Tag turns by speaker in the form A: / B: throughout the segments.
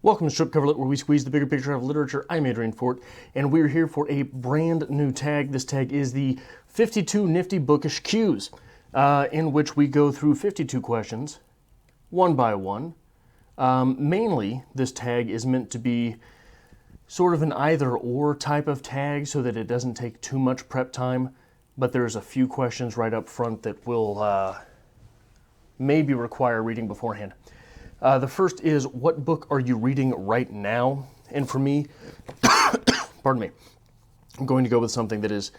A: Welcome to Strip Cover Lit, where we squeeze the bigger picture out of literature. I'm Adrian Fort, and we're here for a brand new tag. This tag is the 52 Nifty Bookish Qs, in which we go through 52 questions, one by one. Mainly, this tag is meant to be sort of an either-or type of tag so that it doesn't take too much prep time, but there's a few questions right up front that will maybe require reading beforehand. The first is, what book are you reading right now? And for me, pardon me, I'm going to go with something that is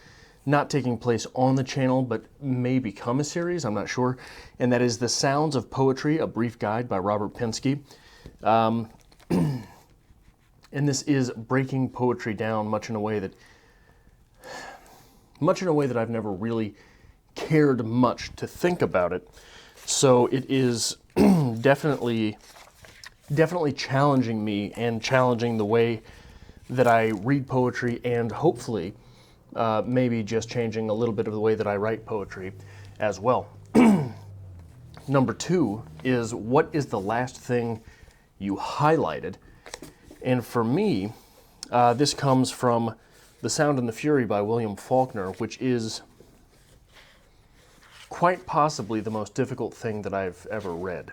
A: not taking place on the channel, but may become a series, I'm not sure. And that is The Sounds of Poetry, A Brief Guide by Robert Pinsky. And this is breaking poetry down much in a way that I've never really cared much to think about it. So it is definitely challenging me and challenging the way that I read poetry, and hopefully maybe just changing a little bit of the way that I write poetry as well. Number two is, what is the last thing you highlighted? And for me, this comes from The Sound and the Fury by William Faulkner, which is quite possibly the most difficult thing that I've ever read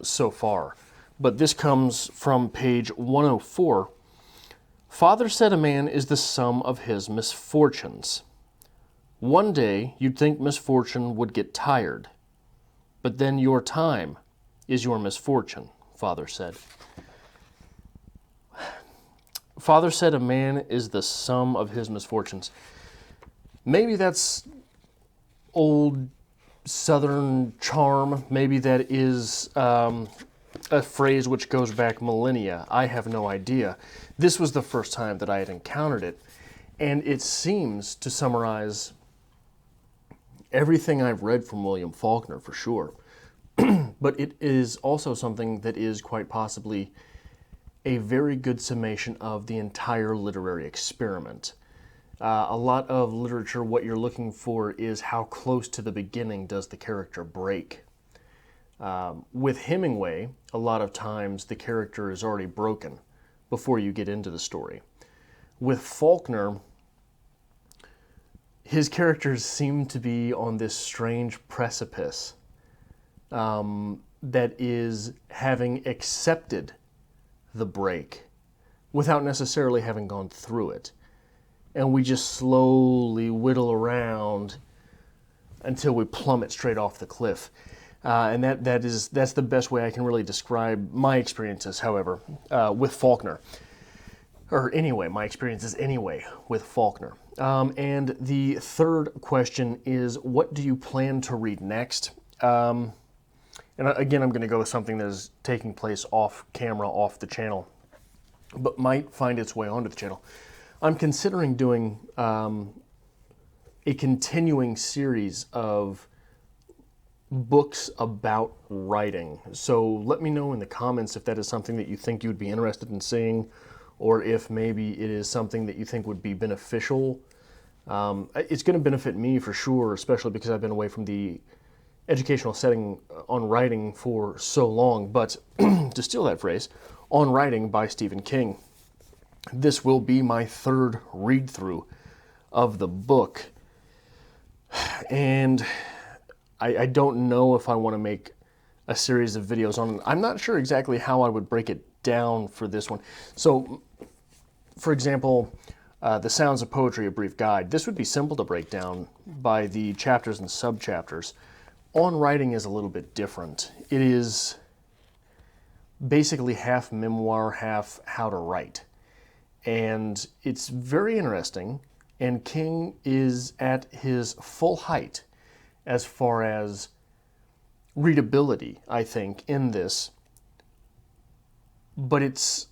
A: so far. But this comes from page 104. Father said a man is the sum of his misfortunes. One day you'd think misfortune would get tired, but then your time is your misfortune, Father said. Father said a man is the sum of his misfortunes. Maybe that's old Southern charm. Maybe that is a phrase which goes back millennia. I have no idea. This was the first time that I had encountered it, and it seems to summarize everything I've read from William Faulkner for sure. But it is also something that is quite possibly a very good summation of the entire literary experiment. A lot of literature, what you're looking for is how close to the beginning does the character break. With Hemingway, a lot of times the character is already broken before you get into the story. With Faulkner, his characters seem to be on this strange precipice that is having accepted the break without necessarily having gone through it. And we just slowly whittle around until we plummet straight off the cliff. And that's the best way I can really describe my experiences, however, with Faulkner. Or anyway, my experiences anyway with Faulkner. And the third question is, what do you plan to read next? And again, I'm going to go with something that is taking place off camera, off the channel, but might find its way onto the channel. I'm considering doing a continuing series of books about writing. So let me know in the comments if that is something that you think you'd be interested in seeing, or if maybe it is something that you think would be beneficial. It's going to benefit me for sure, especially because I've been away from the educational setting on writing for so long. But to steal that phrase, On Writing by Stephen King. This will be my third read-through of the book, and I don't know if I want to make a series of videos on it. I'm not sure exactly how I would break it down for this one. So, for example, The Sounds of Poetry, A Brief Guide. This would be simple to break down by the chapters and subchapters. On Writing is a little bit different. It is basically half memoir, half how to write. And it's very interesting, and King is at his full height as far as readability, I think, in this. But it's,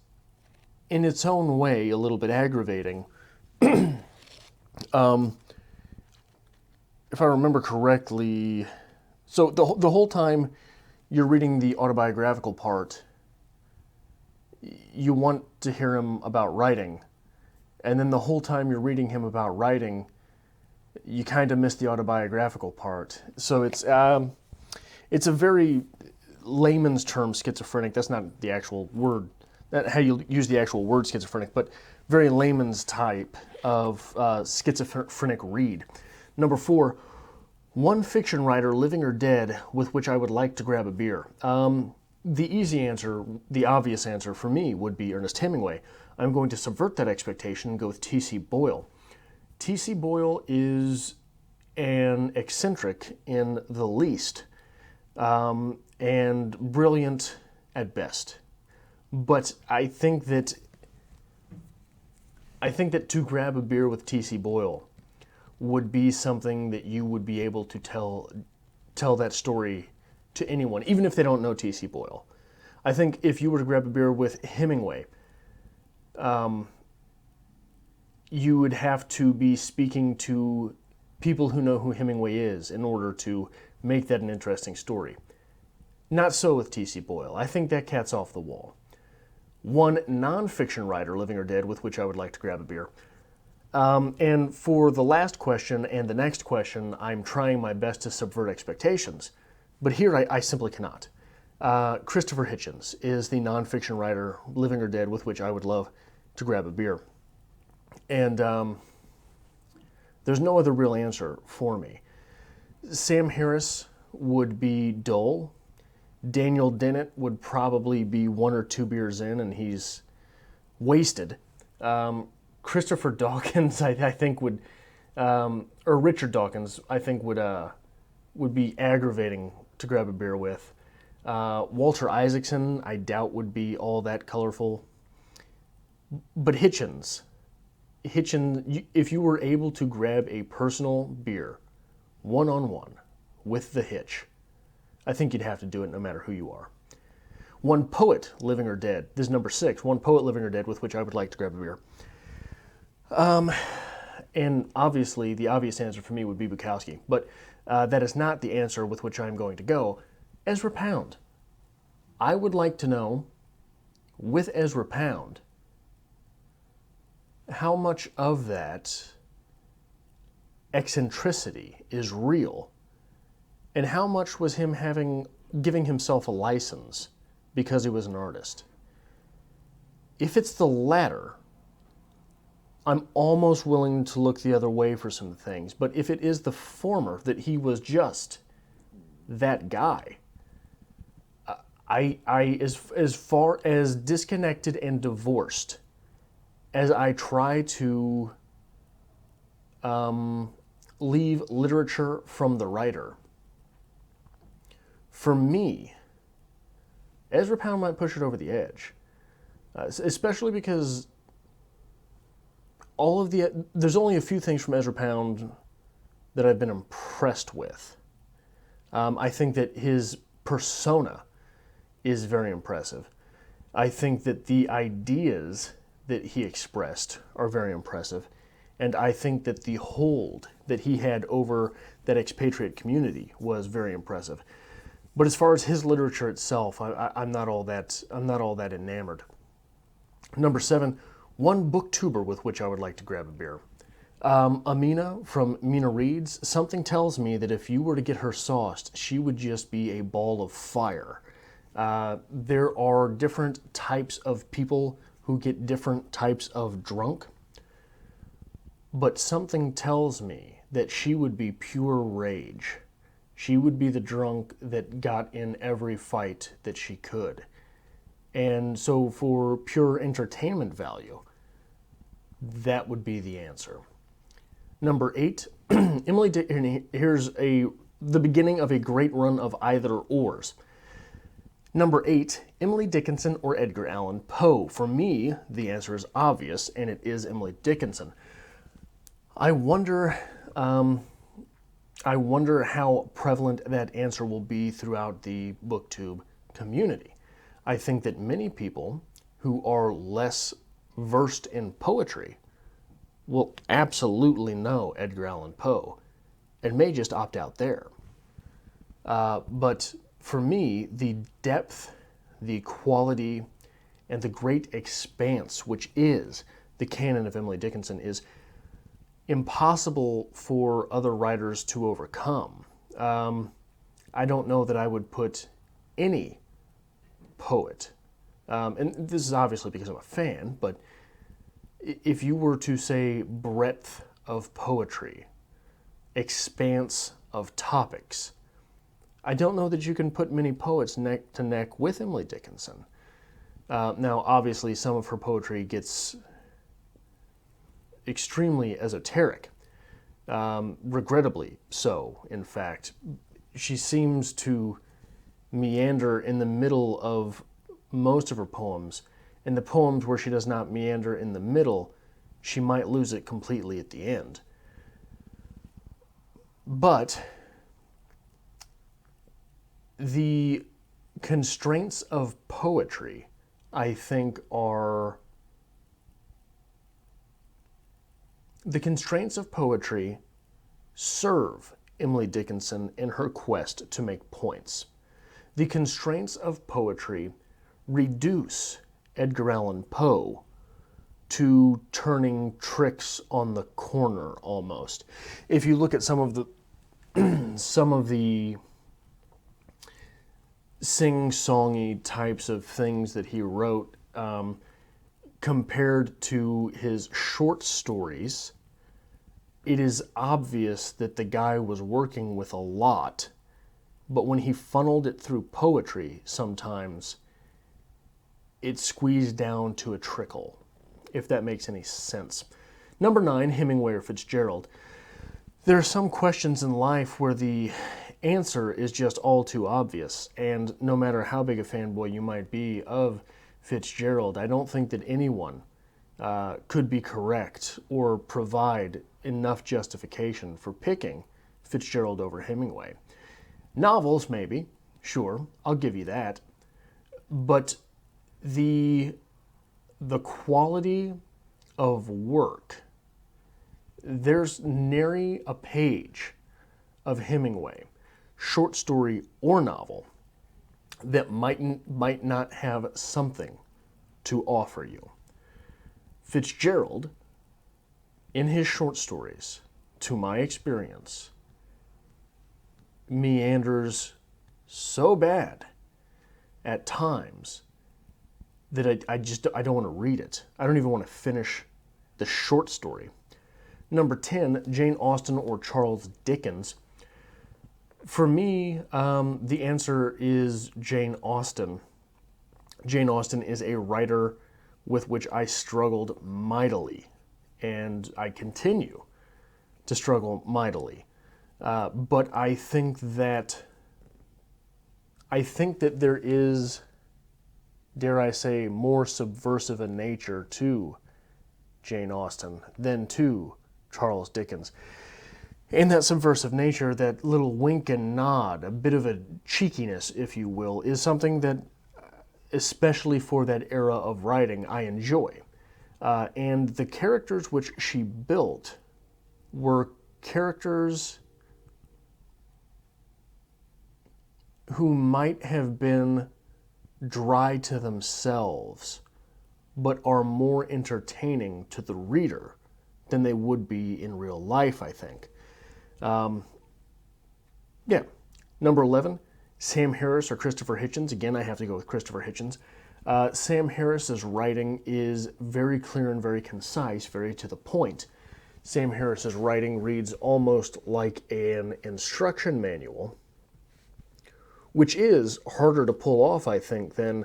A: in its own way, a little bit aggravating. If I remember correctly, so the whole time you're reading the autobiographical part, you want to hear him about writing, and then the whole time you're reading him about writing, you kind of miss the autobiographical part. So it's a very layman's term schizophrenic. That's not the actual word, that how you use the actual word schizophrenic, but very layman's type of schizophrenic read. Number 4, one fiction writer, living or dead, with which I would like to grab a beer. The easy answer, the obvious answer for me would be Ernest Hemingway. I'm going to subvert that expectation and go with T.C. Boyle. T.C. Boyle is an eccentric in the least, and brilliant at best. But I think that to grab a beer with T.C. Boyle would be something that you would be able to tell that story to anyone, even if they don't know T.C. Boyle. I think if you were to grab a beer with Hemingway, you would have to be speaking to people who know who Hemingway is in order to make that an interesting story. Not so with T.C. Boyle. I think that cat's off the wall. One nonfiction writer, living or dead, with which I would like to grab a beer. And for the last question and the next question, I'm trying my best to subvert expectations. But here I simply cannot. Christopher Hitchens is the nonfiction writer, living or dead, with which I would love to grab a beer. And there's no other real answer for me. Sam Harris would be dull. Daniel Dennett would probably be 1 or 2 beers in and he's wasted. Christopher Dawkins, I think would, or Richard Dawkins, I think would be aggravating to grab a beer with. Walter Isaacson, I doubt would be all that colorful. But Hitchens, if you were able to grab a personal beer, one-on-one, with the Hitch, I think you'd have to do it no matter who you are. One poet, living or dead. This is number 6. One poet, living or dead, with which I would like to grab a beer. And obviously, the obvious answer for me would be Bukowski, but that is not the answer with which I'm going to go. Ezra Pound. I would like to know, with Ezra Pound, how much of that eccentricity is real, and how much was him giving himself a license because he was an artist. If it's the latter, I'm almost willing to look the other way for some things. But if it is the former, that he was just that guy, as far as disconnected and divorced as I try to leave literature from the writer, for me, Ezra Pound might push it over the edge, especially because there's only a few things from Ezra Pound that I've been impressed with. I think that his persona is very impressive. I think that the ideas that he expressed are very impressive. And I think that the hold that he had over that expatriate community was very impressive. But as far as his literature itself, I'm not all that enamored. Number 7, one booktuber with which I would like to grab a beer. Amina from Mina Reads. Something tells me that if you were to get her sauced, she would just be a ball of fire. There are different types of people who get different types of drunk, but something tells me that she would be pure rage. She would be the drunk that got in every fight that she could. And so for pure entertainment value, that would be the answer. Number 8, here's the beginning of a great run of either ors. Number 8, Emily Dickinson or Edgar Allan Poe. For me, the answer is obvious, and it is Emily Dickinson. I wonder how prevalent that answer will be throughout the booktube community. I think that many people who are less versed in poetry will absolutely know Edgar Allan Poe and may just opt out there. But for me, the depth, the quality, and the great expanse, which is the canon of Emily Dickinson, is impossible for other writers to overcome. I don't know that I would put any poet, and this is obviously because I'm a fan, but if you were to say breadth of poetry, expanse of topics, I don't know that you can put many poets neck to neck with Emily Dickinson. Now, obviously, some of her poetry gets extremely esoteric, regrettably so, in fact. She seems to meander in the middle of most of her poems. In the poems where she does not meander in the middle, she might lose it completely at the end. But the constraints of poetry, I think, are... The constraints of poetry serve Emily Dickinson in her quest to make points. The constraints of poetry reduce Edgar Allan Poe to turning tricks on the corner almost. If you look at some of the sing-songy types of things that he wrote, compared to his short stories, it is obvious that the guy was working with a lot, but when he funneled it through poetry, sometimes it squeezed down to a trickle, if that makes any sense. Number 9, Hemingway or Fitzgerald. There are some questions in life where the answer is just all too obvious, and no matter how big a fanboy you might be of Fitzgerald, I don't think that anyone could be correct or provide enough justification for picking Fitzgerald over Hemingway. Novels, maybe, sure, I'll give you that, but the quality of work, there's nary a page of Hemingway, short story or novel, that might not have something to offer you. Fitzgerald, in his short stories, to my experience, meanders so bad at times that I don't want to read it. I don't even want to finish the short story. Number 10, Jane Austen or Charles Dickens. For me, the answer is Jane Austen. Jane Austen is a writer with which I struggled mightily, and I continue to struggle mightily. But I think that there is, dare I say, more subversive a nature to Jane Austen than to Charles Dickens. And that subversive nature, that little wink and nod, a bit of a cheekiness, if you will, is something that, especially for that era of writing, I enjoy. And the characters which she built were characters who might have been dry to themselves, but are more entertaining to the reader than they would be in real life, I think. Number 11, Sam Harris or Christopher Hitchens. Again, I have to go with Christopher Hitchens. Sam Harris's writing is very clear and very concise, very to the point. Sam Harris's writing reads almost like an instruction manual, which is harder to pull off, I think, than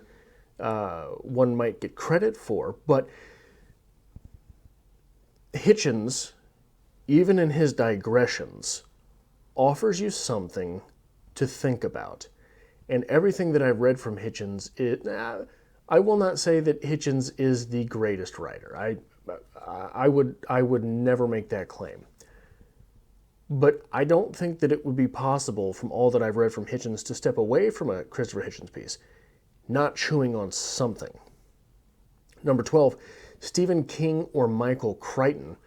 A: one might get credit for. But Hitchens, even in his digressions, offers you something to think about. And everything that I've read from Hitchens, I will not say that Hitchens is the greatest writer. I would never make that claim. But I don't think that it would be possible from all that I've read from Hitchens to step away from a Christopher Hitchens piece, not chewing on something. Number 12, Stephen King or Michael Crichton.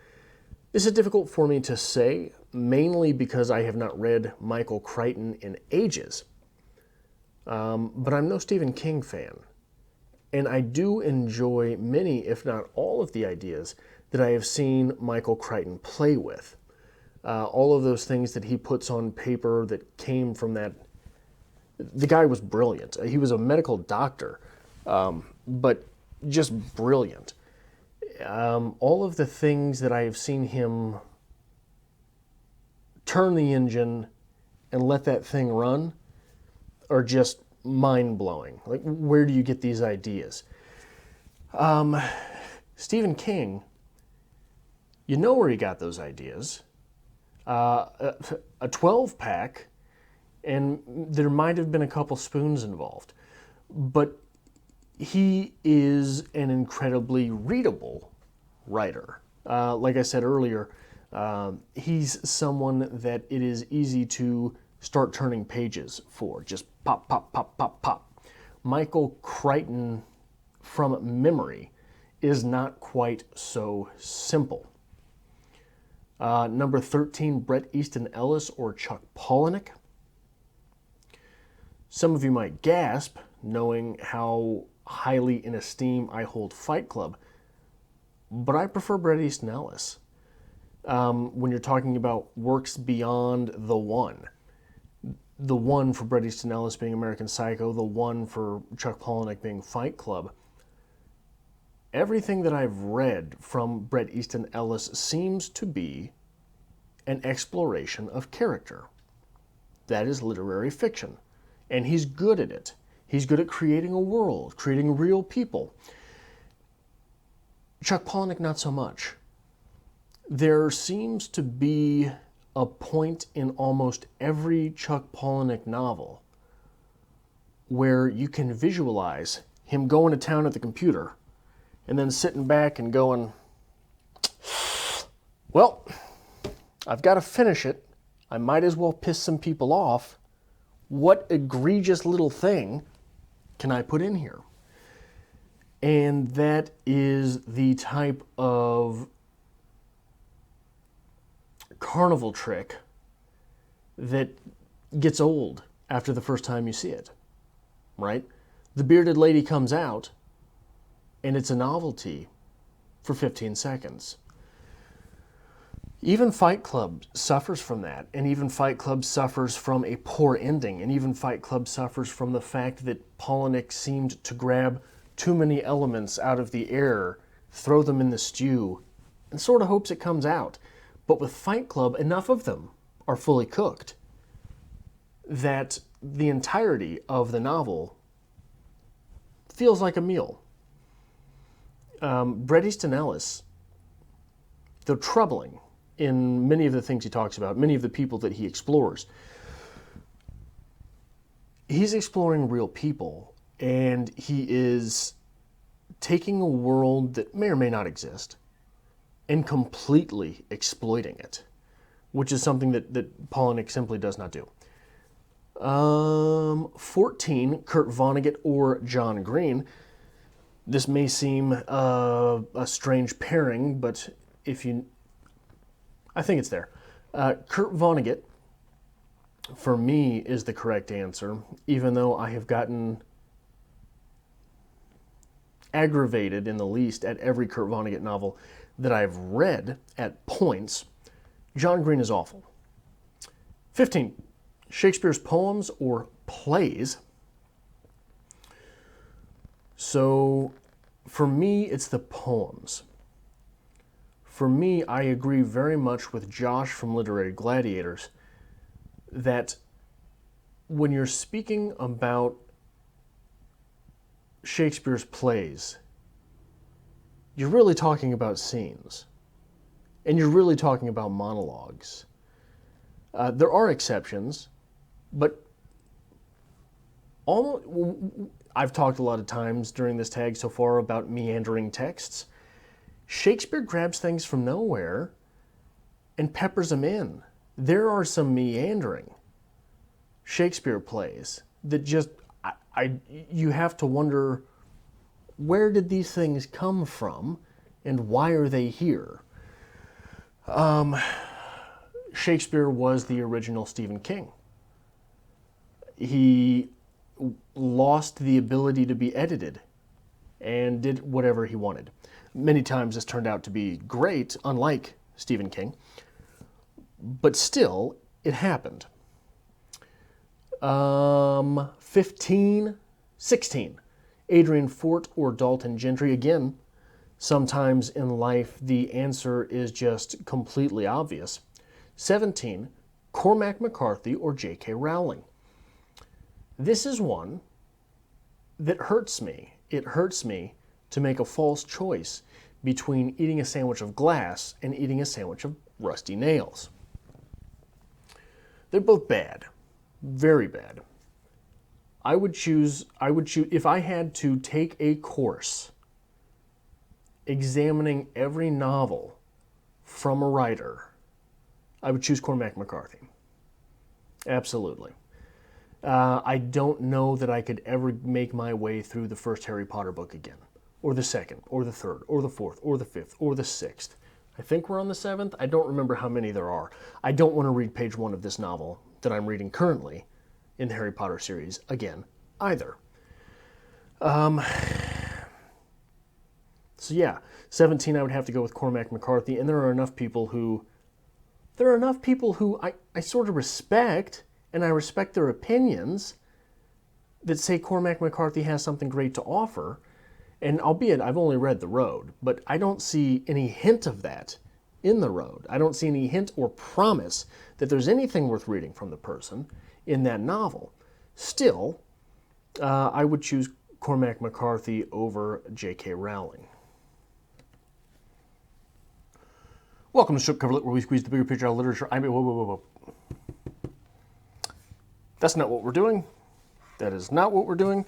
A: This is difficult for me to say, mainly because I have not read Michael Crichton in ages. But I'm no Stephen King fan. And I do enjoy many, if not all, of the ideas that I have seen Michael Crichton play with. All of those things that he puts on paper that came from that The guy was brilliant. He was a medical doctor, but just brilliant. All of the things that I have seen him turn the engine and let that thing run are just mind-blowing. Like, where do you get these ideas? Stephen King, you know where he got those ideas. A 12-pack, and there might have been a couple spoons involved. But he is an incredibly readable writer. Like I said earlier, he's someone that it is easy to start turning pages for. Just pop, pop, pop, pop, pop. Michael Crichton, from memory, is not quite so simple. Number 13, Bret Easton Ellis or Chuck Palahniuk. Some of you might gasp, knowing how highly in esteem I hold Fight Club, but I prefer Bret Easton Ellis. When you're talking about works beyond the one for Bret Easton Ellis being American Psycho, the one for Chuck Palahniuk being Fight Club, everything that I've read from Bret Easton Ellis seems to be an exploration of character. That is literary fiction. And he's good at it. He's good at creating a world, creating real people. Chuck Palahniuk, not so much. There seems to be a point in almost every Chuck Palahniuk novel where you can visualize him going to town at the computer and then sitting back and going, well, I've got to finish it. I might as well piss some people off. What egregious little thing can I put in here? And that is the type of carnival trick that gets old after the first time you see it, right? The bearded lady comes out, and it's a novelty for 15 seconds. Even Fight Club suffers from that, and even Fight Club suffers from a poor ending, and even Fight Club suffers from the fact that Palahniuk seemed to grab too many elements out of the air, throw them in the stew, and sort of hopes it comes out. But with Fight Club, enough of them are fully cooked that the entirety of the novel feels like a meal. Bret Easton Ellis, though troubling in many of the things he talks about, many of the people that he explores, he's exploring real people, and he is taking a world that may or may not exist and completely exploiting it, which is something that Palahniuk simply does not do. 14, Kurt Vonnegut or John Green. This may seem a strange pairing, but I think it's there. Kurt Vonnegut, for me, is the correct answer, even though I have gotten aggravated in the least at every Kurt Vonnegut novel that I've read at points. John Green is awful. 15, Shakespeare's poems or plays. So, for me, it's the poems. For me, I agree very much with Josh from Literary Gladiators that when you're speaking about Shakespeare's plays, you're really talking about scenes, and you're really talking about monologues. There are exceptions, but I've talked a lot of times during this tag so far about meandering texts. Shakespeare grabs things from nowhere and peppers them in. There are some meandering Shakespeare plays that just, you have to wonder, where did these things come from and why are they here? Shakespeare was the original Stephen King. He lost the ability to be edited and did whatever he wanted. Many times this turned out to be great, unlike Stephen King, but still, it happened. 15, 16. Adrian Fort or Dalton Gentry. Again, sometimes in life the answer is just completely obvious. 17. Cormac McCarthy or J.K. Rowling. This is one that hurts me. It hurts me to make a false choice between eating a sandwich of glass and eating a sandwich of rusty nails. They're both bad. Very bad. I would choose, if I had to take a course examining every novel from a writer, I would choose Cormac McCarthy. Absolutely. I don't know that I could ever make my way through the first Harry Potter book again, or the second, or the third, or the fourth, or the fifth, or the sixth. I think we're on the seventh. I don't remember how many there are. I don't want to read page 1 of this novel that I'm reading currently in the Harry Potter series again, either. So yeah, 17 I would have to go with Cormac McCarthy, and there are enough people who I sort of respect, and I respect their opinions, that say Cormac McCarthy has something great to offer. And albeit I've only read The Road, but I don't see any hint of that in The Road. I don't see any hint or promise that there's anything worth reading from the person in that novel. Still, I would choose Cormac McCarthy over J.K. Rowling. Welcome to Strip Cover Lit, where we squeeze the bigger picture out of literature. Whoa. That's not what we're doing. That is not what we're doing.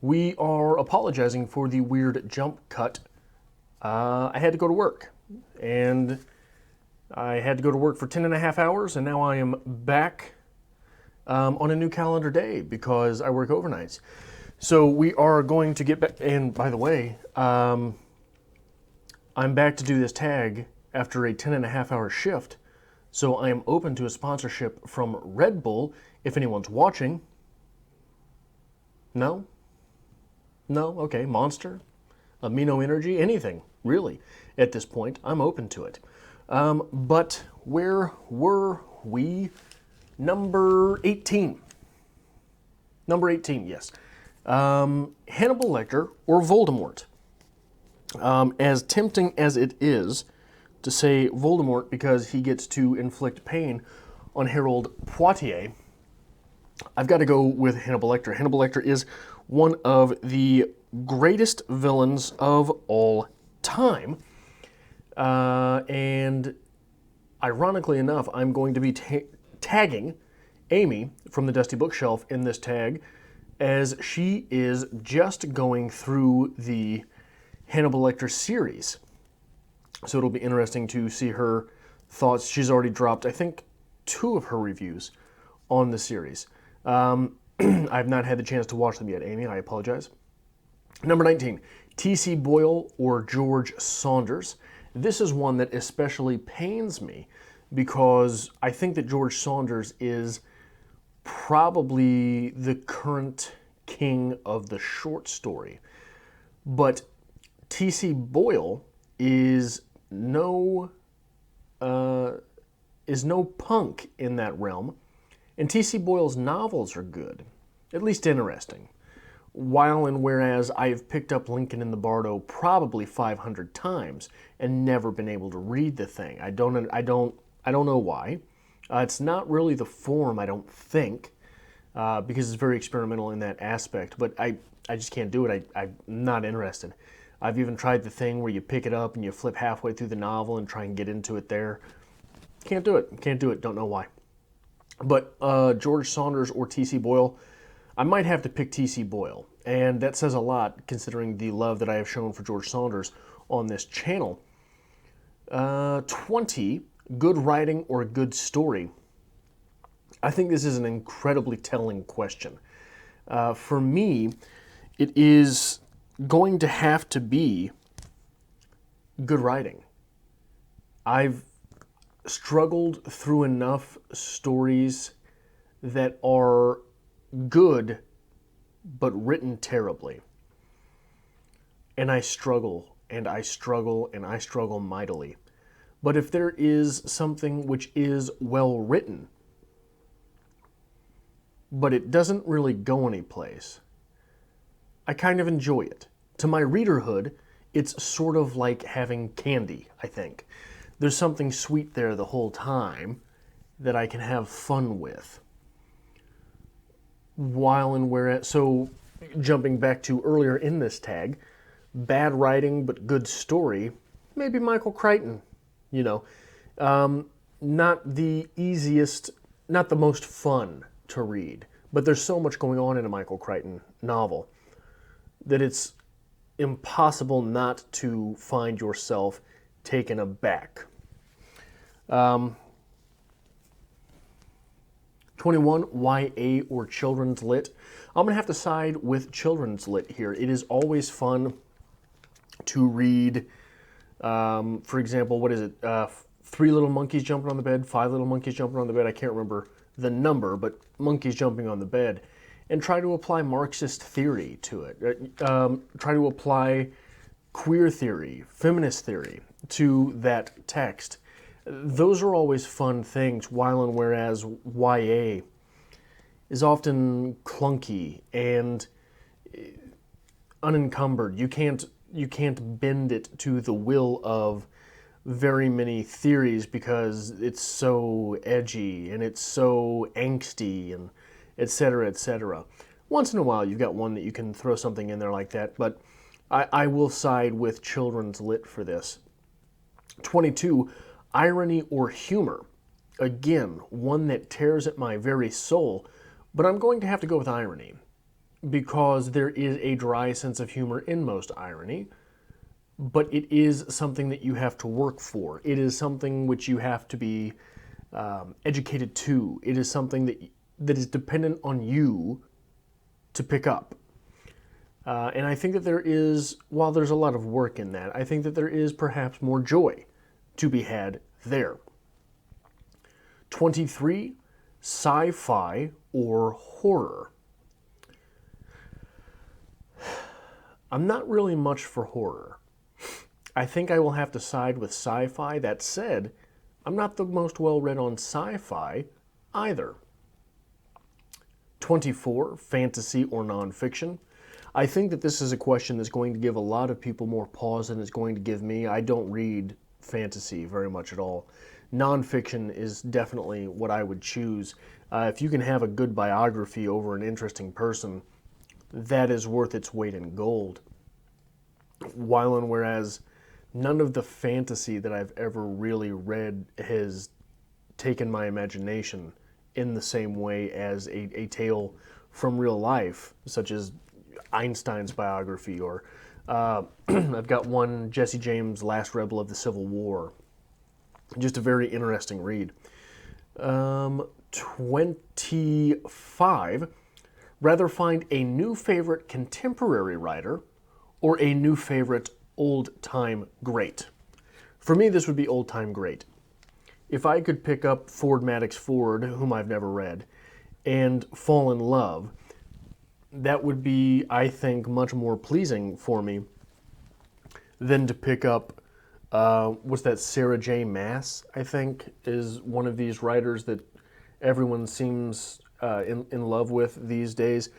A: We are apologizing for the weird jump cut. I had to go to work, and I had to go to work for 10 and a half hours, and now I am back on a new calendar day because I work overnights. So we are going to get back, and by the way, I'm back to do this tag after a 10 and a half hour shift, so I am open to a sponsorship from Red Bull if anyone's watching. No? No? Okay. Monster? Amino Energy? Anything, really, at this point. I'm open to it. But where were we? Number 18. Number 18, yes. Hannibal Lecter or Voldemort. As tempting as it is to say Voldemort because he gets to inflict pain on Harold Poitiers, I've got to go with Hannibal Lecter. Hannibal Lecter is one of the greatest villains of all time. And ironically enough, I'm going to be tagging Amy from the Dusty Bookshelf in this tag, as she is just going through the Hannibal Lecter series. So it'll be interesting to see her thoughts. She's already dropped, I think, 2 of her reviews on the series. I've not had the chance to watch them yet, Amy. I apologize. Number 19, T.C. Boyle or George Saunders. This is one that especially pains me because I think that George Saunders is probably the current king of the short story. But T.C. Boyle is no punk in that realm. And T.C. Boyle's novels are good, at least interesting. While and whereas I have picked up Lincoln in the Bardo probably 500 times and never been able to read the thing. I don't know why. It's not really the form, I don't think, because it's very experimental in that aspect. But I just can't do it. I'm not interested. I've even tried the thing where you pick it up and you flip halfway through the novel and try and get into it there. Can't do it. Can't do it. Don't know why. But George Saunders or T.C. Boyle, I might have to pick T.C. Boyle. And that says a lot considering the love that I have shown for George Saunders on this channel. 20, good writing or a good story. I think this is an incredibly telling question. For me, it is going to have to be good writing. I've struggled through enough stories that are good but written terribly. And I struggle, and I struggle, and I struggle mightily. But if there is something which is well written, but it doesn't really go anyplace, I kind of enjoy it. To my readerhood, it's sort of like having candy, I think. There's something sweet there the whole time that I can have fun with. While and whereas, so jumping back to earlier in this tag, bad writing but good story, maybe Michael Crichton, you know. Not the easiest, not the most fun to read, but there's so much going on in a Michael Crichton novel that it's impossible not to find yourself taken aback. 21, YA or children's lit. I'm going to have to side with children's lit here. It is always fun to read, for example, what is it? 3 little monkeys jumping on the bed, 5 little monkeys jumping on the bed. I can't remember the number, but monkeys jumping on the bed. And try to apply Marxist theory to it. Try to apply queer theory, feminist theory to that text. Those are always fun things, while and whereas YA is often clunky and unencumbered. You can't bend it to the will of very many theories because it's so edgy and it's so angsty and et cetera, et cetera. Once in a while you've got one that you can throw something in there like that, but I will side with children's lit for this. 22, irony or humor. Again, one that tears at my very soul, but I'm going to have to go with irony because there is a dry sense of humor in most irony, but it is something that you have to work for. It is something which you have to be educated to. It is something that is dependent on you to pick up. And I think that there is, while there's a lot of work in that, I think that there is perhaps more joy to be had there. 23, sci-fi or horror. I'm not really much for horror. I think I will have to side with sci-fi. That said, I'm not the most well-read on sci-fi either. 24, fantasy or nonfiction. I think that this is a question that's going to give a lot of people more pause than it's going to give me. I don't read fantasy very much at all. Nonfiction is definitely what I would choose. If you can have a good biography over an interesting person, that is worth its weight in gold. While and whereas none of the fantasy that I've ever really read has taken my imagination in the same way as a tale from real life, such as Einstein's biography, or I've got one, Jesse James' Last Rebel of the Civil War. Just a very interesting read. 25, rather find a new favorite contemporary writer or a new favorite old-time great. For me, this would be old-time great. If I could pick up Ford Madox Ford, whom I've never read, and fall in love, that would be, I think, much more pleasing for me than to pick up, what's that, Sarah J. Maas, I think, is one of these writers that everyone seems in love with these days.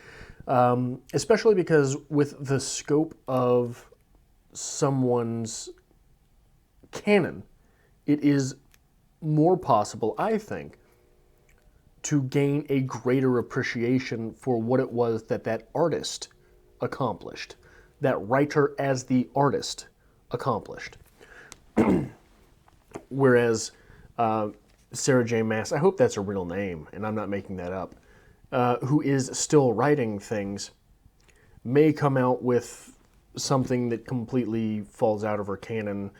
A: Especially because with the scope of someone's canon, it is more possible, I think, to gain a greater appreciation for what it was that artist accomplished, that writer as the artist accomplished. Whereas Sarah J. Maas, I hope that's a real name, and I'm not making that up, who is still writing things, may come out with something that completely falls out of her canon,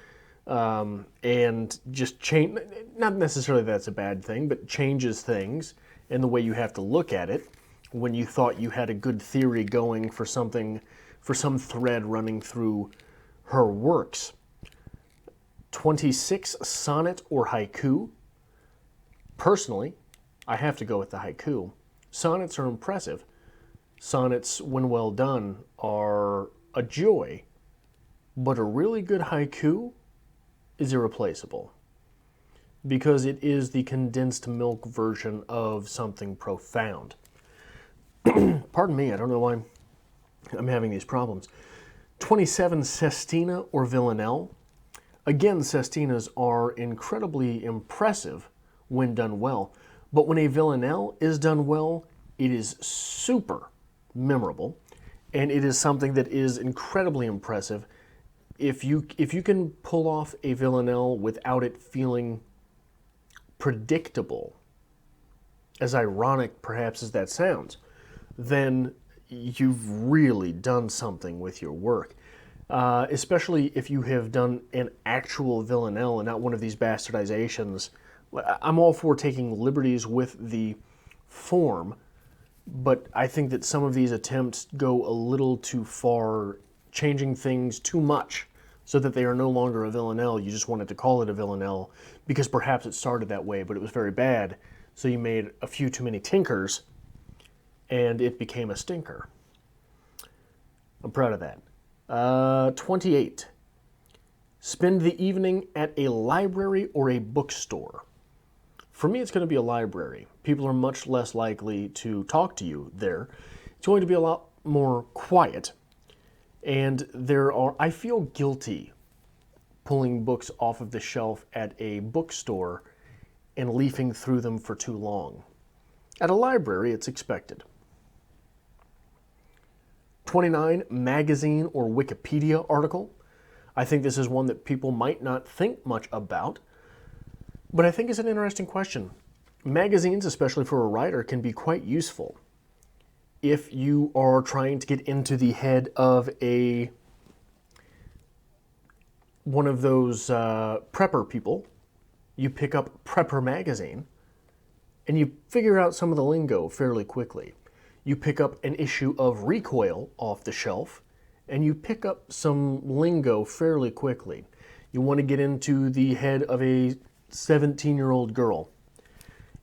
A: and just change, not necessarily that's a bad thing, but changes things in the way you have to look at it when you thought you had a good theory going for something, for some thread running through her works. 26, sonnet or haiku. Personally, I have to go with the haiku. Sonnets are impressive. Sonnets, when well done, are a joy, but a really good haiku is irreplaceable because it is the condensed milk version of something profound. Pardon me, I don't know why I'm having these problems. 27, Sestina or Villanelle. Again, Sestinas are incredibly impressive when done well, but when a Villanelle is done well, it is super memorable, and it is something that is incredibly impressive. If you can pull off a Villanelle without it feeling predictable, as ironic perhaps as that sounds, then you've really done something with your work. Especially if you have done an actual Villanelle and not one of these bastardizations. I'm all for taking liberties with the form, but I think that some of these attempts go a little too far, changing things too much so that they are no longer a Villanelle. You just wanted to call it a Villanelle because perhaps it started that way, but it was very bad, so you made a few too many tinkers and it became a stinker. I'm proud of that. 28. Spend the evening at a library or a bookstore. For me, it's going to be a library. People are much less likely to talk to you there. It's going to be a lot more quiet. And I feel guilty pulling books off of the shelf at a bookstore and leafing through them for too long. At a library, it's expected. 29, magazine or Wikipedia article. I think this is one that people might not think much about, but I think it's an interesting question. Magazines, especially for a writer, can be quite useful. If you are trying to get into the head of one of those prepper people, you pick up Prepper magazine, and you figure out some of the lingo fairly quickly. You pick up an issue of Recoil off the shelf, and you pick up some lingo fairly quickly. You want to get into the head of a 17-year-old girl.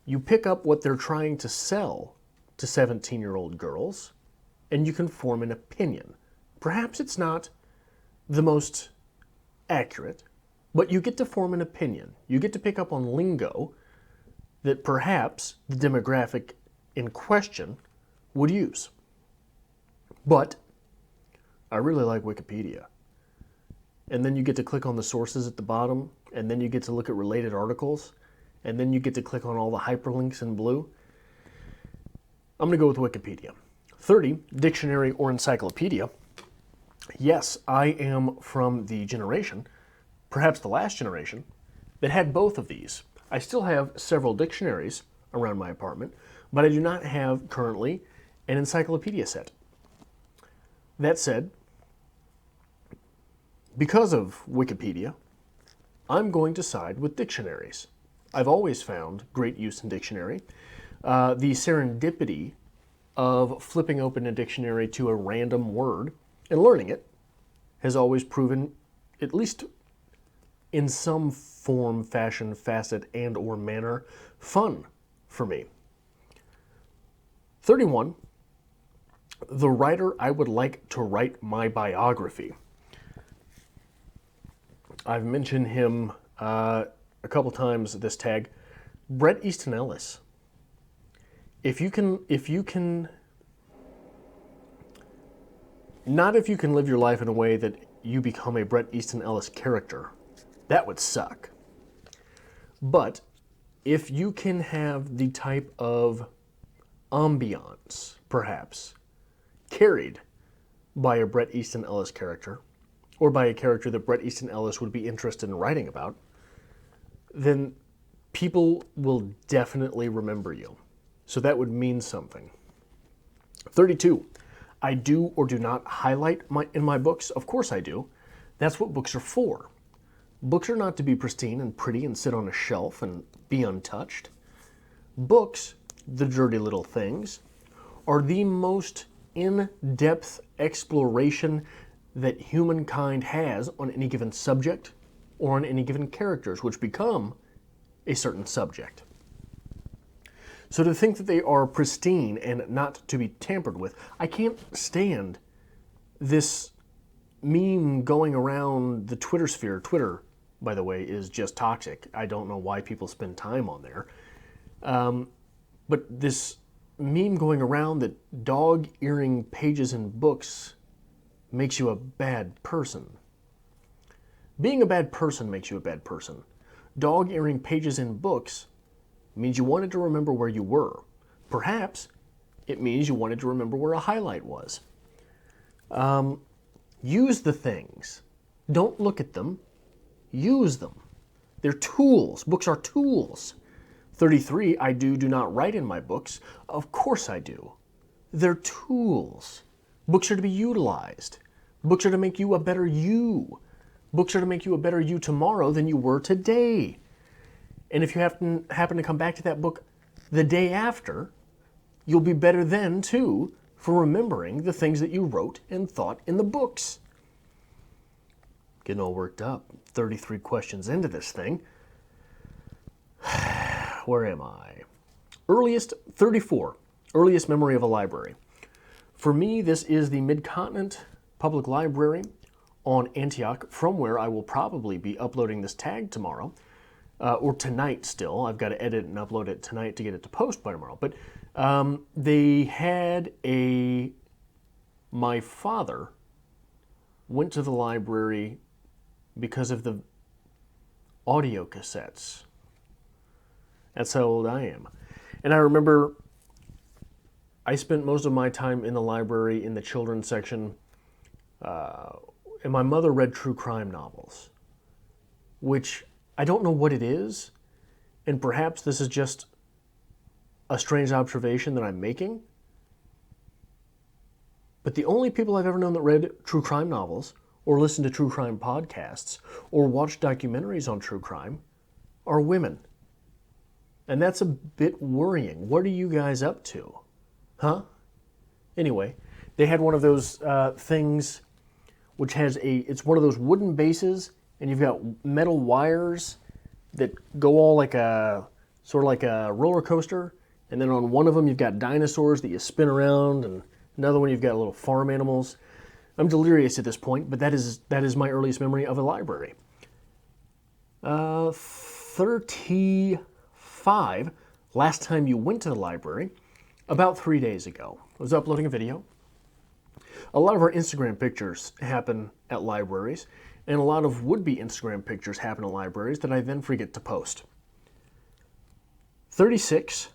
A: You pick up what they're trying to sell to 17-year-old girls, and you can form an opinion. Perhaps it's not the most accurate, but you get to form an opinion. You get to pick up on lingo that perhaps the demographic in question would use. But I really like Wikipedia. And then you get to click on the sources at the bottom, and then you get to look at related articles, and then you get to click on all the hyperlinks in blue. I'm going to go with Wikipedia. 30, dictionary or encyclopedia. Yes, I am from the generation, perhaps the last generation, that had both of these. I still have several dictionaries around my apartment, but I do not have currently an encyclopedia set. That said, because of Wikipedia, I'm going to side with dictionaries. I've always found great use in dictionary. The serendipity of flipping open a dictionary to a random word and learning it has always proven, at least in some form, fashion, facet, and or manner, fun for me. 31, the writer I would like to write my biography. I've mentioned him a couple times, this tag. Bret Easton Ellis. If you can live your life in a way that you become a Bret Easton Ellis character, that would suck. But if you can have the type of ambiance, perhaps, carried by a Bret Easton Ellis character, or by a character that Bret Easton Ellis would be interested in writing about, then people will definitely remember you. So that would mean something. 32, I do or do not highlight in my books. Of course I do. That's what books are for. Books are not to be pristine and pretty and sit on a shelf and be untouched. Books, the dirty little things, are the most in-depth exploration that humankind has on any given subject or on any given characters, which become a certain subject. So to think that they are pristine and not to be tampered with, I can't stand this meme going around the Twitter sphere. Twitter, by the way, is just toxic. I don't know why people spend time on there. But this meme going around that dog-earing pages in books makes you a bad person. Being a bad person makes you a bad person. Dog-earing pages in books means you wanted to remember where you were. Perhaps it means you wanted to remember where a highlight was. Use the things. Don't look at them. Use them. They're tools. Books are tools. 33, I do not write in my books. Of course I do. They're tools. Books are to be utilized. Books are to make you a better you. Books are to make you a better you tomorrow than you were today. And if you happen to come back to that book the day after, you'll be better then, too, for remembering the things that you wrote and thought in the books. Getting all worked up. 33 questions into this thing. Where am I? 34. Earliest memory of a library. For me, this is the Mid-Continent Public Library on Antioch, from where I will probably be uploading this tag tomorrow, or tonight still. I've got to edit and upload it tonight to get it to post by tomorrow. But they had my father went to the library because of the audio cassettes. That's how old I am. And I remember I spent most of my time in the library in the children's section, and my mother read true crime novels, which I don't know what it is, and perhaps this is just a strange observation that I'm making, but the only people I've ever known that read true crime novels or listened to true crime podcasts or watched documentaries on true crime are women. And that's a bit worrying. What are you guys up to? Huh? Anyway, they had one of those things which has it's one of those wooden bases, and you've got metal wires that go all sort of like a roller coaster, and then on one of them you've got dinosaurs that you spin around, and another one you've got little farm animals. I'm delirious at this point, but that is my earliest memory of a library. 35, last time you went to the library, about 3 days ago. I was uploading a video. A lot of our Instagram pictures happen at libraries, and a lot of would-be Instagram pictures happen at libraries that I then forget to post. 36,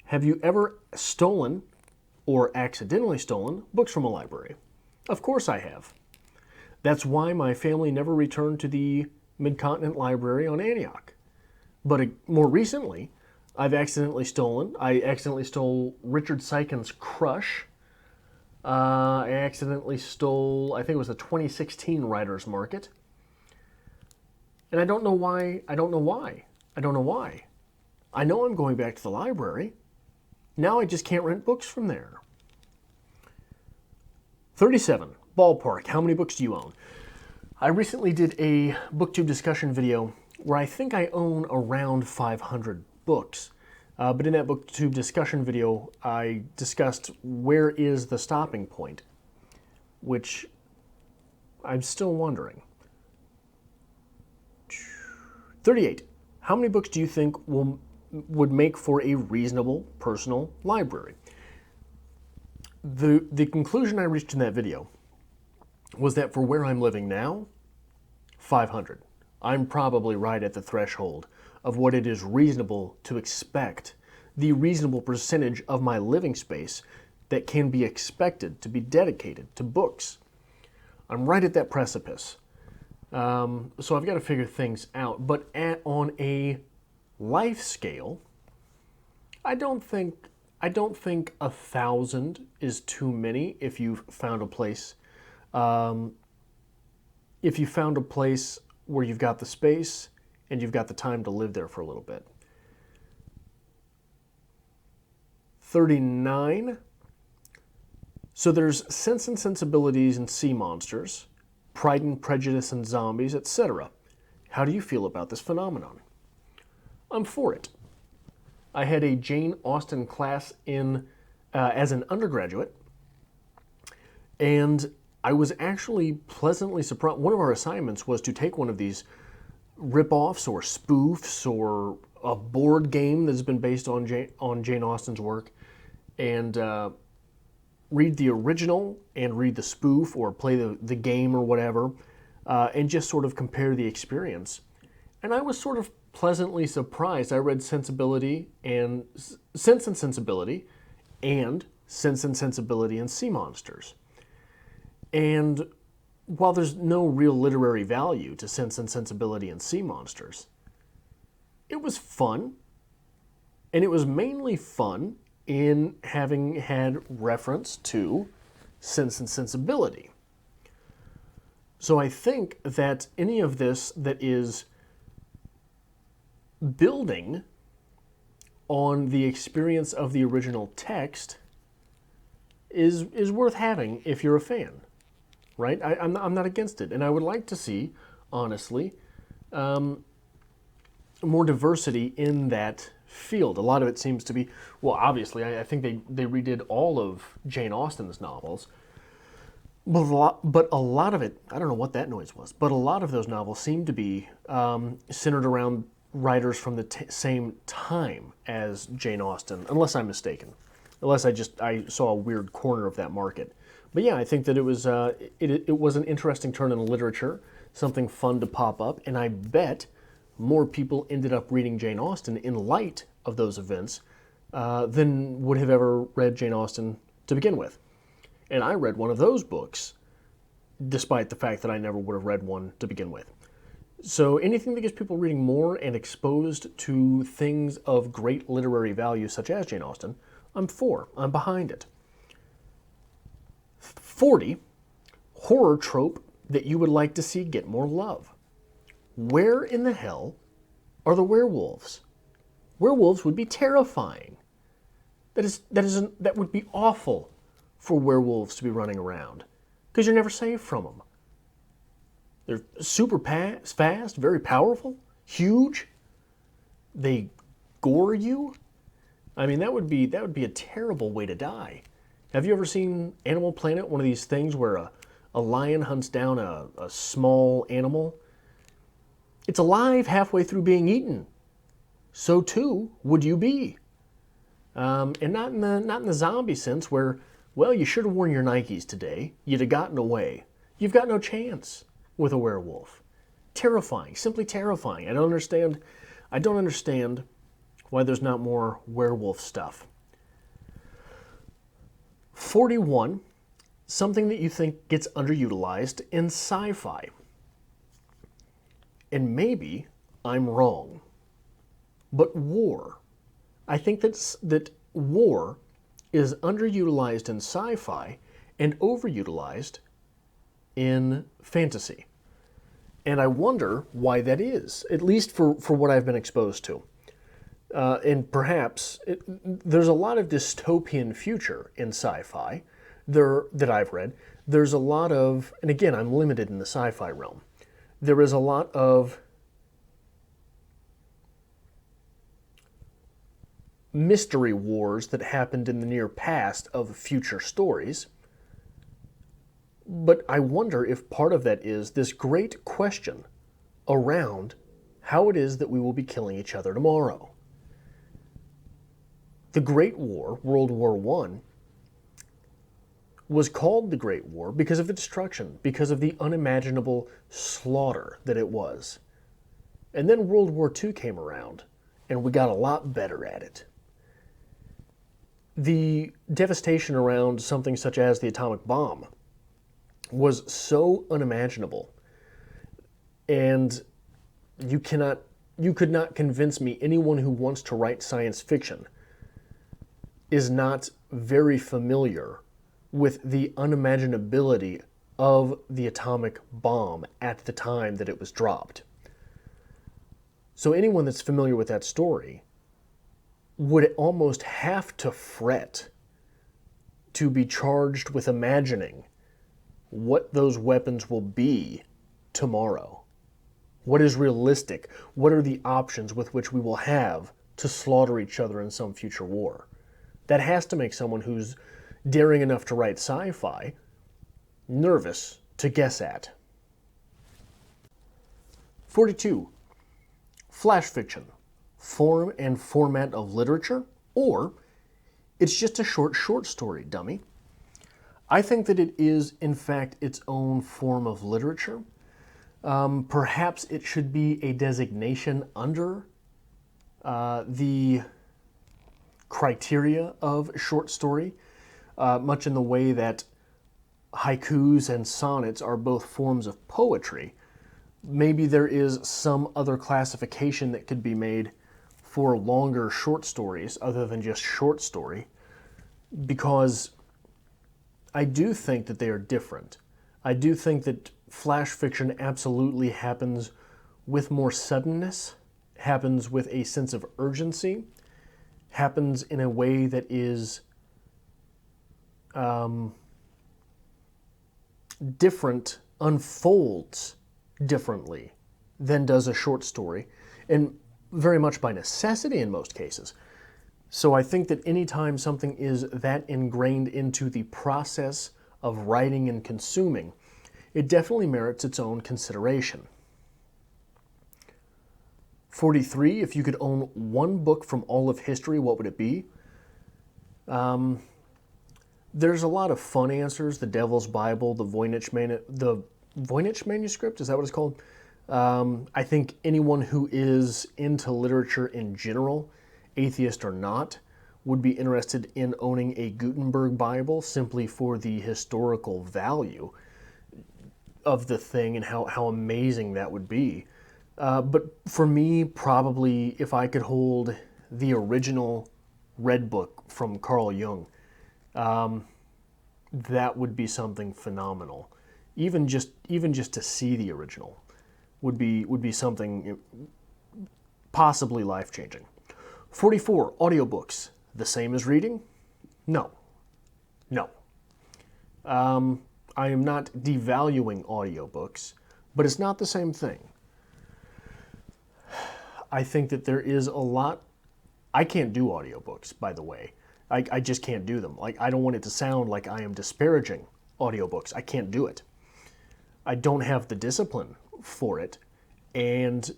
A: have you ever stolen or accidentally stolen books from a library? Of course I have. That's why my family never returned to the Mid-Continent Library on Antioch. But more recently, I accidentally stole Richard Seichen's Crush. I accidentally stole, I think it was the 2016 Writers' Market. And I don't know why. I know I'm going back to the library. Now I just can't rent books from there. 37, ballpark, how many books do you own? I recently did a BookTube discussion video where I think I own around 500 books. But in that BookTube discussion video, I discussed where is the stopping point, which I'm still wondering. 38, how many books do you think would make for a reasonable personal library? The conclusion I reached in that video was that for where I'm living now, 500. I'm probably right at the threshold of what it is reasonable to expect, the reasonable percentage of my living space that can be expected to be dedicated to books. I'm right at that precipice. So I've got to figure things out. But on a life scale, I don't think 1,000 is too many if you've found a place. If you found a place where you've got the space and you've got the time to live there for a little bit. 39. So there's Sense and Sensibilities and Sea Monsters, Pride and Prejudice and Zombies, etc. How do you feel about this phenomenon? I'm for it. I had a Jane Austen class as an undergraduate, and I was actually pleasantly surprised. One of our assignments was to take one of these rip-offs or spoofs or a board game that's been based on Jane Austen's work and read the original and read the spoof or play the game or whatever, and just sort of compare the experience. And I was sort of pleasantly surprised. I read Sensibility and Sense and Sensibility and Sense and Sensibility and Sea Monsters. And while there's no real literary value to Sense and Sensibility and Sea Monsters, it was fun. And it was mainly fun in having had reference to Sense and Sensibility. So I think that any of this that is building on the experience of the original text is worth having if you're a fan, right? I'm not against it. And I would like to see, honestly, more diversity in that field. A lot of it seems to be, well, obviously, I think they redid all of Jane Austen's novels, but a lot of it, I don't know what that noise was, but a lot of those novels seem to be centered around writers from the same time as Jane Austen, unless I'm mistaken. Unless I saw a weird corner of that market. But yeah, I think that it was an interesting turn in the literature, something fun to pop up, and I bet more people ended up reading Jane Austen in light of those events than would have ever read Jane Austen to begin with. And I read one of those books, despite the fact that I never would have read one to begin with. So anything that gets people reading more and exposed to things of great literary value, such as Jane Austen, I'm for. I'm behind it. 40, horror trope that you would like to see get more love. Where in the hell are the werewolves? Werewolves would be terrifying. That would be awful for werewolves to be running around, because you're never safe from them. They're super fast, very powerful, huge. They gore you. I mean, that would be a terrible way to die. Have you ever seen Animal Planet, one of these things where a lion hunts down a small animal? It's alive halfway through being eaten. So too would you be. And not in the zombie sense where, well, you should have worn your Nikes today. You'd have gotten away. You've got no chance with a werewolf. Terrifying, simply terrifying. I don't understand why there's not more werewolf stuff. 41, something that you think gets underutilized in sci-fi. And maybe I'm wrong, but war. I think that war is underutilized in sci-fi and overutilized in fantasy. And I wonder why that is, at least for what I've been exposed to. And perhaps there's a lot of dystopian future in sci-fi that I've read. There's a lot of, and again, I'm limited in the sci-fi realm. There is a lot of mystery wars that happened in the near past of future stories. But I wonder if part of that is this great question around how it is that we will be killing each other tomorrow. The Great War, World War I, was called the Great War because of the destruction, because of the unimaginable slaughter that it was. And then World War II came around, and we got a lot better at it. The devastation around something such as the atomic bomb was so unimaginable, and you could not convince me anyone who wants to write science fiction is not very familiar with the unimaginability of the atomic bomb at the time that it was dropped. So anyone that's familiar with that story would almost have to fret to be charged with imagining what those weapons will be tomorrow. What is realistic? What are the options with which we will have to slaughter each other in some future war? That has to make someone who's daring enough to write sci-fi nervous to guess at. 42. Flash fiction, form and format of literature, or It's just a short story, dummy. I think that it is, in fact, its own form of literature. Perhaps it should be a designation under the criteria of short story, much in the way that haikus and sonnets are both forms of poetry. Maybe there is some other classification that could be made for longer short stories other than just short story, because I do think that they are different. I do think that flash fiction absolutely happens with more suddenness, happens with a sense of urgency, happens in a way that is different, unfolds differently than does a short story, and very much by necessity in most cases. So I think that anytime something is that ingrained into the process of writing and consuming, it definitely merits its own consideration. 43, if you could own one book from all of history, what would it be? There's a lot of fun answers. The Devil's Bible, the Voynich manuscript, is that what it's called? I think anyone who is into literature in general, atheist or not, would be interested in owning a Gutenberg Bible simply for the historical value of the thing and how amazing that would be. But for me, probably if I could hold the original Red Book from Carl Jung, that would be something phenomenal. Even just to see the original would be something possibly life-changing. 44, audiobooks. The same as reading? No. I am not devaluing audiobooks, but it's not the same thing. I think that there is a lot. I can't do audiobooks, by the way. I just can't do them. Like, I don't want it to sound like I am disparaging audiobooks. I can't do it. I don't have the discipline for it, and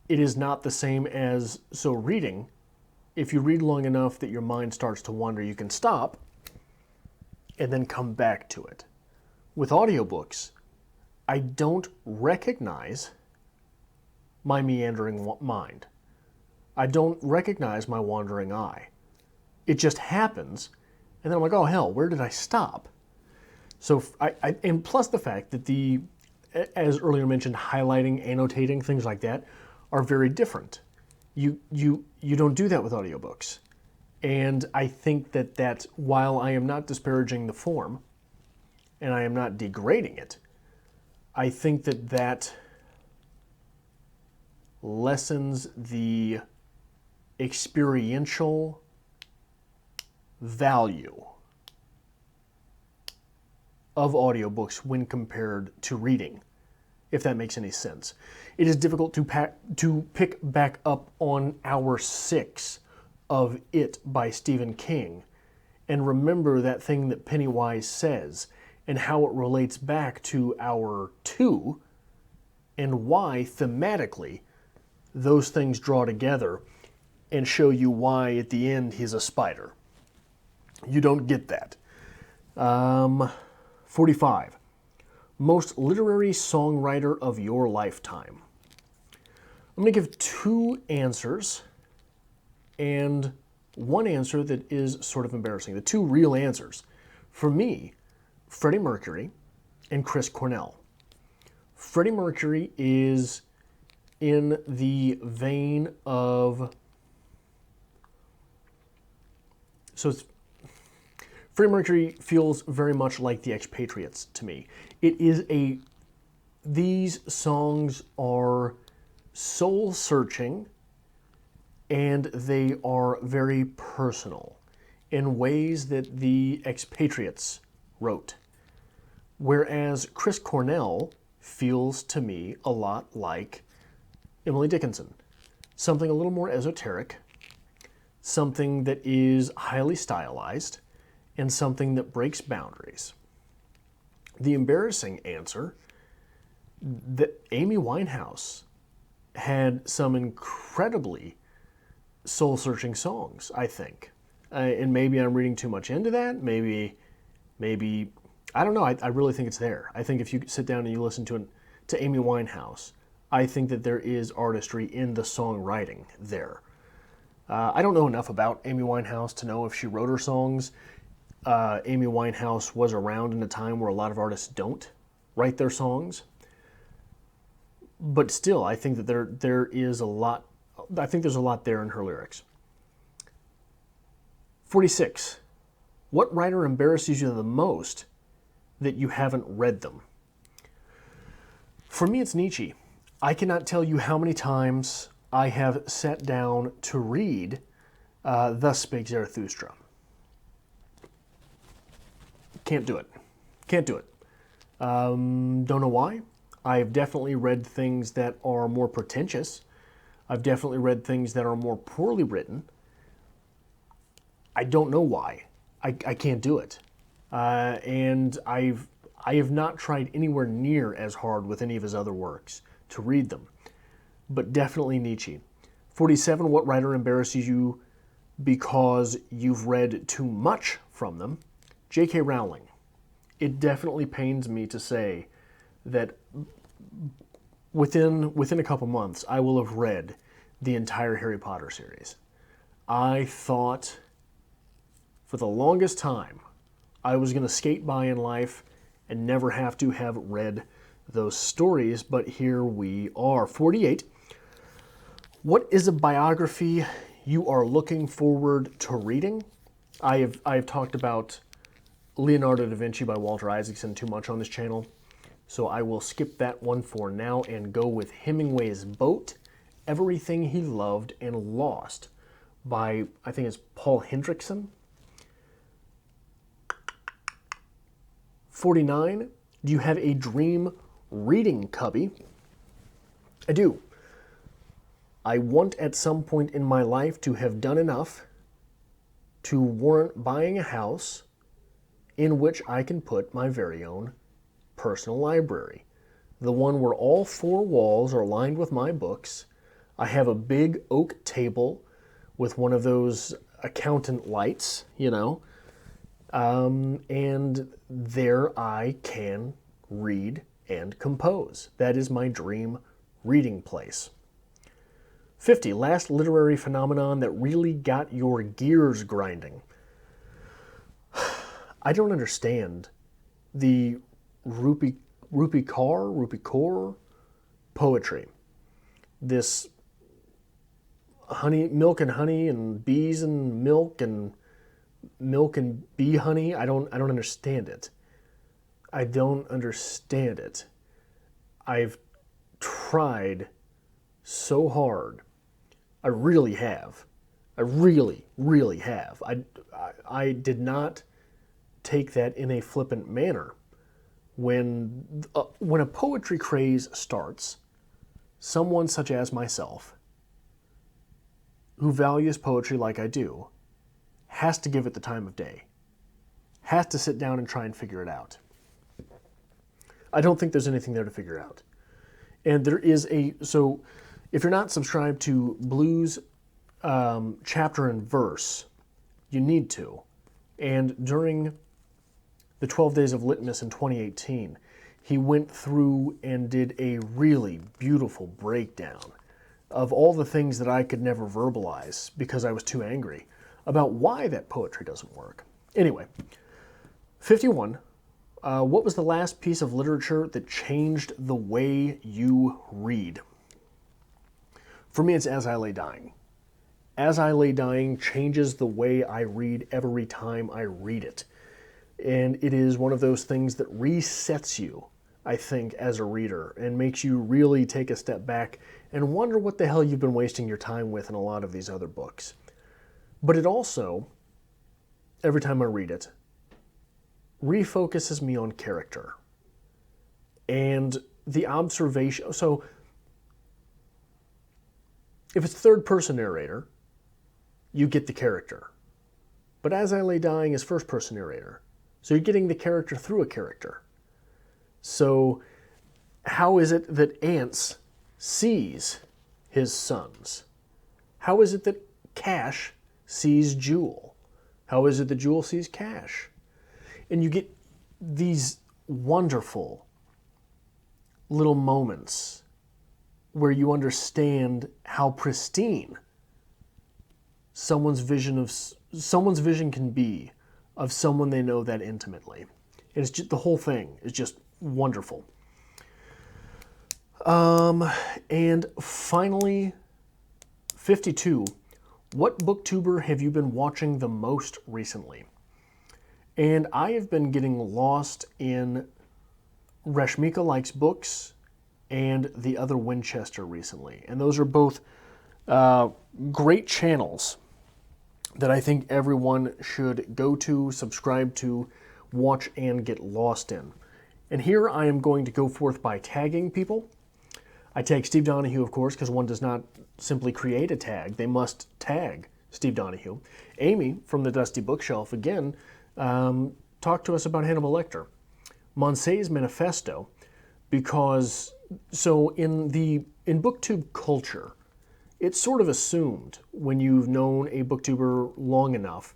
A: it is not the same as, so reading, if you read long enough that your mind starts to wander, you can stop and then come back to it. With audiobooks, I don't recognize my meandering mind. I don't recognize my wandering eye. It just happens, and then I'm like, oh hell, where did I stop? So, and plus the fact that the, as earlier mentioned, highlighting, annotating, things like that are very different. You don't do that with audiobooks. And I think that while I am not disparaging the form, and I am not degrading it, I think that lessens the experiential value of audiobooks when compared to reading, if that makes any sense. It is difficult to pick back up on hour 6 of It by Stephen King and remember that thing that Pennywise says and how it relates back to hour 2 and why thematically those things draw together and show you why at the end he's a spider. You don't get that. 45. Most literary songwriter of your lifetime. I'm going to give 2 answers and one answer that is sort of embarrassing. The 2 real answers. For me, Freddie Mercury and Chris Cornell. Freddie Mercury is in the vein of... Freddie Mercury feels very much like the Expatriates to me. These songs are soul-searching and they are very personal in ways that the Expatriates wrote. Whereas Chris Cornell feels to me a lot like Emily Dickinson. Something a little more esoteric, something that is highly stylized, and something that breaks boundaries. The embarrassing answer, that Amy Winehouse had some incredibly soul-searching songs, I think. And maybe I'm reading too much into that. Maybe, I don't know. I really think it's there. I think if you sit down and you listen to Amy Winehouse, I think that there is artistry in the songwriting there. I don't know enough about Amy Winehouse to know if she wrote her songs. Amy Winehouse was around in a time where a lot of artists don't write their songs. But still, I think that there is a lot. I think there's a lot there in her lyrics. 46. What writer embarrasses you the most that you haven't read them? For me, it's Nietzsche. I cannot tell you how many times I have sat down to read Thus Spake Zarathustra. Can't do it. Can't do it. Don't know why. I've definitely read things that are more pretentious. I've definitely read things that are more poorly written. I don't know why. I can't do it. And I have not tried anywhere near as hard with any of his other works to read them. But definitely Nietzsche. 47, what writer embarrasses you because you've read too much from them? J.K. Rowling. It definitely pains me to say that within a couple months, I will have read the entire Harry Potter series. I thought for the longest time I was going to skate by in life and never have to have read those stories, but here we are. 48. What is a biography you are looking forward to reading? I have talked about Leonardo da Vinci by Walter Isaacson too much on this channel, so I will skip that one for now and go with Hemingway's Boat, Everything He Loved and Lost by, I think it's Paul Hendrickson. 49, do you have a dream reading cubby? I do. I want at some point in my life to have done enough to warrant buying a house in which I can put my very own personal library. The one where all four walls are lined with my books. I have a big oak table with one of those accountant lights, you know, and there I can read and compose. That is my dream reading place. 50, last literary phenomenon that really got your gears grinding. I don't understand the Rupi Kaur poetry. This honey, milk and honey and bees and milk and bee honey. I don't understand it. I don't understand it. I've tried so hard. I really have. I really, really have. I did not take that in a flippant manner. When a poetry craze starts, someone such as myself, who values poetry like I do, has to give it the time of day, has to sit down and try and figure it out. I don't think there's anything there to figure out. And there is so if you're not subscribed to Blue's chapter and verse, you need to. And during the 12 Days of Litmus in 2018, he went through and did a really beautiful breakdown of all the things that I could never verbalize because I was too angry about why that poetry doesn't work. Anyway, 51. What was the last piece of literature that changed the way you read? For me, it's As I Lay Dying. As I Lay Dying changes the way I read every time I read it. And it is one of those things that resets you, I think, as a reader and makes you really take a step back and wonder what the hell you've been wasting your time with in a lot of these other books. But it also, every time I read it, refocuses me on character and the observation. So if it's third-person narrator, you get the character. But As I Lay Dying is first-person narrator. So you're getting the character through a character. So how is it that Ants sees his sons? How is it that Cash sees Jewel? How is it that Jewel sees cash? And you get these wonderful little moments where you understand how pristine someone's vision can be of someone they know that intimately. And it's just, the whole thing is just wonderful. And finally, 52. What booktuber have you been watching the most recently? And I have been getting lost in Rashmika Likes Books and The Other Winchester recently. And those are both great channels that I think everyone should go to, subscribe to, watch, and get lost in. And here I am going to go forth by tagging people. I tag Steve Donahue, of course, because one does not simply create a tag. They must tag Steve Donahue. Amy from the Dusty Bookshelf, again, talked to us about Hannibal Lecter. Monsey's Manifesto, because, so in booktube culture, it's sort of assumed when you've known a booktuber long enough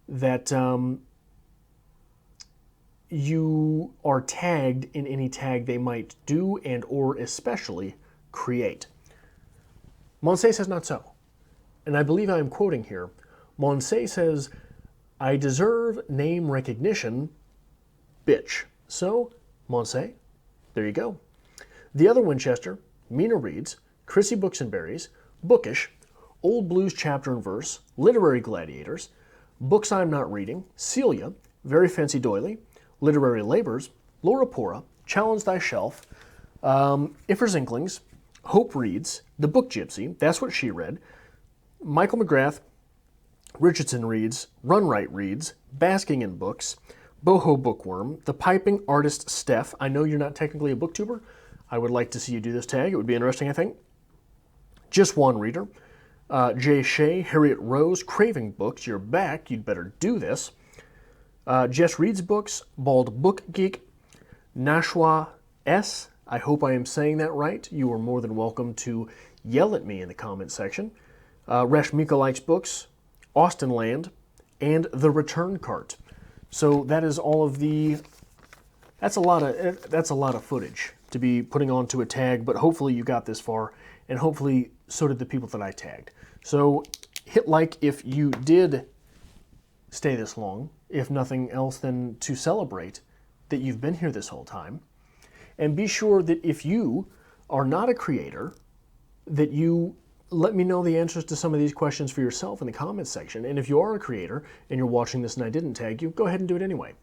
A: that you are tagged in any tag they might do and or especially create. Monsey says not so. And I believe I'm quoting here. Monsey says, I deserve name recognition, bitch. So, Monsey, there you go. The Other Winchester, Mina Reads, Chrissy Books and Berries, Bookish, Old Blues Chapter and Verse, Literary Gladiators, Books I'm Not Reading, Celia, Very Fancy Doily, Literary Labors, Laura Pora, Challenge Thy Shelf, Iffer's Inklings, Hope Reads, The Book Gypsy, That's What She Read, Michael McGrath, Richardson Reads, Run Right Reads, Basking in Books, Boho Bookworm, The Piping Artist Steph. I know you're not technically a booktuber. I would like to see you do this tag. It would be interesting, I think. Just One Reader, Jay Shea, Harriet Rose, Craving Books. You're back. You'd better do this. Jess Reads Books, Bald Book Geek, Nashwa S. I hope I am saying that right. You are more than welcome to yell at me in the comment section. Rashmika Likes Books, Austen Land, and The Return Cart. So that is all of the. That's a lot of footage to be putting onto a tag. But hopefully you got this far, and hopefully so did the people that I tagged. So hit like if you did stay this long. If nothing else than to celebrate that you've been here this whole time. And be sure that if you are not a creator, that you let me know the answers to some of these questions for yourself in the comments section. And if you are a creator and you're watching this and I didn't tag you, go ahead and do it anyway.